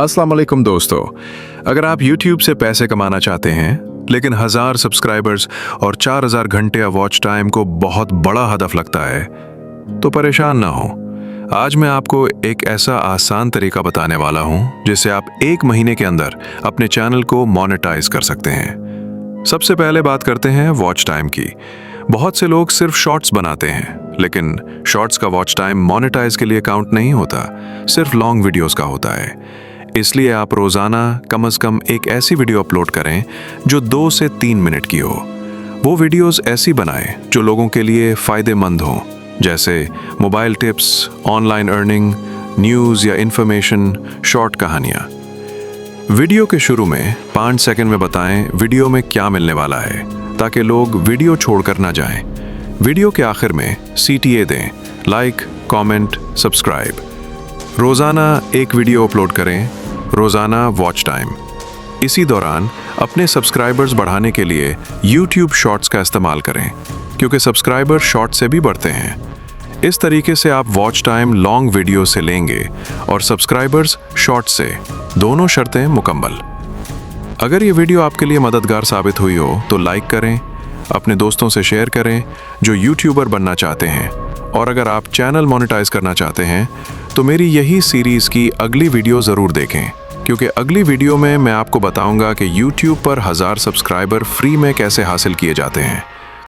अस्सलाम वालेकुम दोस्तों, अगर आप YouTube से पैसे कमाना चाहते हैं लेकिन 1000 सब्सक्राइबर्स और 4000 घंटे वॉच टाइम को बहुत बड़ा हदफ लगता है तो परेशान ना हो। आज मैं आपको एक ऐसा आसान तरीका बताने वाला हूं जिससे आप 1 महीने के अंदर अपने चैनल को मोनेटाइज कर सकते हैं। सबसे पहले बात करते हैं वॉच टाइम की। बहुत से लोग सिर्फ शॉर्ट्स बनाते हैं लेकिन शॉर्ट्स का वॉच टाइम मोनेटाइज के लिए काउंट नहीं होता, सिर्फ लॉन्ग वीडियोस का होता है। इसलिए आप रोजाना कम से कम एक ऐसी वीडियो अपलोड करें जो 2 से 3 मिनट की हो। वो वीडियोस ऐसी बनाएं जो लोगों के लिए फायदेमंद हो, जैसे mobile tips, online earning, news या इंफॉर्मेशन, शॉर्ट कहानियाँ। वीडियो के शुरू में 5 सेकंड में बताएं वीडियो में क्या मिलने वाला है ताकि लोग वीडियो छोड़कर ना जाएं। वीडियो के आखिर में CTA दें, लाइक, कमेंट, सब्सक्राइब। रोज़ाना एक वीडियो अपलोड करें, रोज़ाना वॉच टाइम। इसी दौरान अपने सब्सक्राइबर्स बढ़ाने के लिए YouTube शॉर्ट्स का इस्तेमाल करें क्योंकि सब्सक्राइबर शॉर्ट से भी बढ़ते हैं। इस तरीके से आप वॉच टाइम लॉन्ग वीडियो से लेंगे और सब्सक्राइबर्स शॉर्ट से, दोनों शर्तें मुकम्मल। अगर ये वीडियो आपके लिए मददगार साबित हुई हो तो लाइक करें, अपने दोस्तों से शेयर करें जो यूट्यूबर बनना चाहते हैं। और अगर आप चैनल मोनेटाइज करना चाहते हैं तो मेरी यही सीरीज़ की अगली वीडियो ज़रूर देखें, क्योंकि अगली वीडियो में मैं आपको बताऊंगा कि YouTube पर 1000 सब्सक्राइबर फ्री में कैसे हासिल किए जाते हैं।